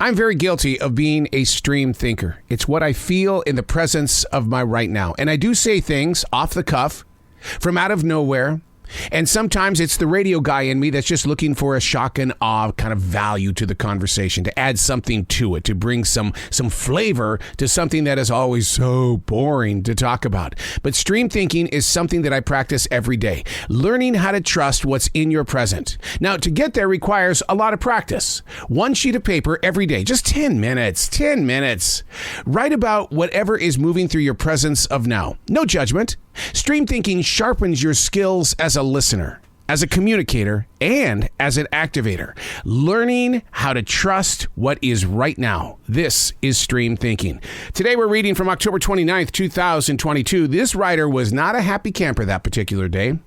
I'm very guilty of being a stream thinker. It's what I feel in the presence of my right now. And I do say things off the cuff, from out of nowhere. And sometimes it's the radio guy in me that's just looking for a shock and awe kind of value to the conversation, to add something to it, to bring some flavor to something that is always so boring to talk about. But stream thinking is something that I practice every day, learning how to trust what's in your present. Now, to get there requires a lot of practice. One sheet of paper every day, just 10 minutes. Write about whatever is moving through your presence of now. No judgment. Stream thinking sharpens your skills as a listener, as a communicator, and as an activator. Learning how to trust what is right now. This is stream thinking. Today we're reading from October 29th, 2022. This writer was not a happy camper that particular day.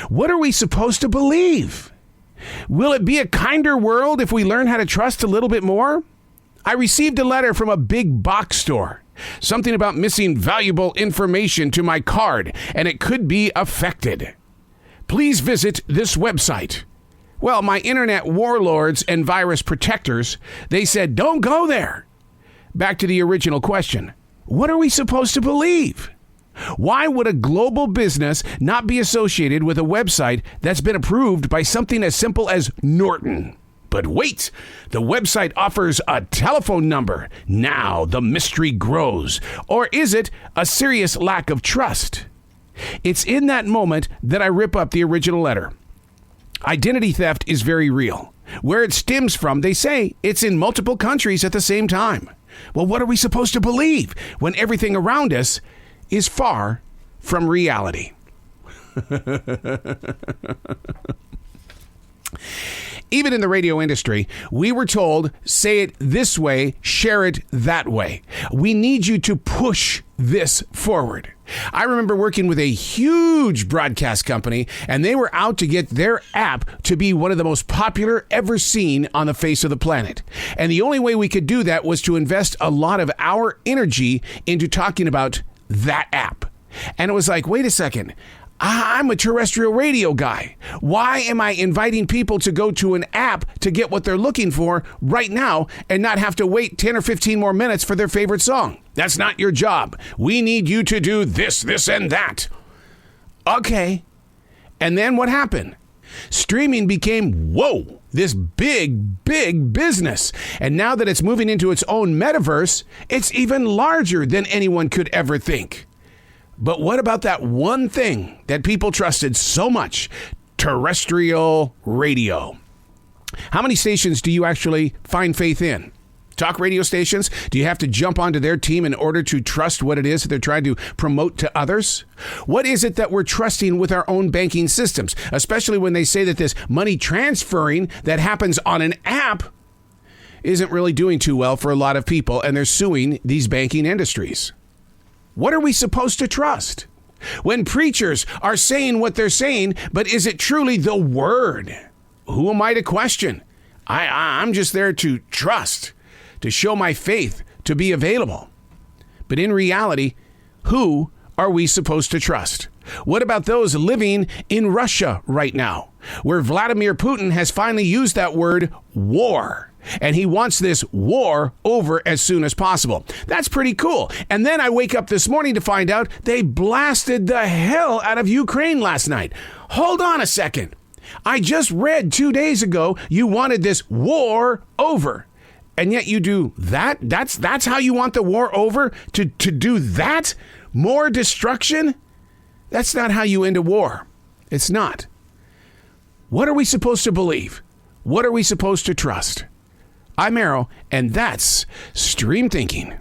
What are we supposed to believe? Will it be a kinder world if we learn how to trust a little bit more? I received a letter from a big box store. Something about missing valuable information to my card, and it could be affected. Please visit this website. Well, my internet warlords and virus protectors, they said, don't go there. Back to the original question. What are we supposed to believe? Why would a global business not be associated with a website that's been approved by something as simple as Norton? But wait, the website offers a telephone number. Now the mystery grows. Or is it a serious lack of trust? It's in that moment that I rip up the original letter. Identity theft is very real. Where it stems from, they say it's in multiple countries at the same time. Well, what are we supposed to believe when everything around us is far from reality? Even in the radio industry, we were told, say it this way, share it that way. We need you to push this forward. I remember working with a huge broadcast company, and they were out to get their app to be one of the most popular ever seen on the face of the planet. And the only way we could do that was to invest a lot of our energy into talking about that app. And it was like, wait a second. I'm a terrestrial radio guy. Why am I inviting people to go to an app to get what they're looking for right now and not have to wait 10 or 15 more minutes for their favorite song? That's not your job. We need you to do this, and that. Okay. And then what happened? Streaming became, this big business. And now that it's moving into its own metaverse, it's even larger than anyone could ever think. But what about that one thing that people trusted so much? Terrestrial radio. How many stations do you actually find faith in? Talk radio stations? Do you have to jump onto their team in order to trust what it is that they're trying to promote to others? What is it that we're trusting with our own banking systems? Especially when they say that this money transferring that happens on an app isn't really doing too well for a lot of people, and they're suing these banking industries. What are we supposed to trust? When preachers are saying what they're saying, but is it truly the word? Who am I to question? I'm just there to trust, to show my faith, to be available. But in reality, who are we supposed to trust? What about those living in Russia right now, where Vladimir Putin has finally used that word war? And he wants this war over as soon as possible. That's pretty cool. And then I wake up this morning to find out they blasted the hell out of Ukraine last night. Hold on a second. I just read 2 days ago you wanted this war over. And yet you do that? That's how you want the war over? To do that? More destruction? That's not how you end a war. It's not. What are we supposed to believe? What are we supposed to trust? I'm Arrow, and that's Stream Thinking.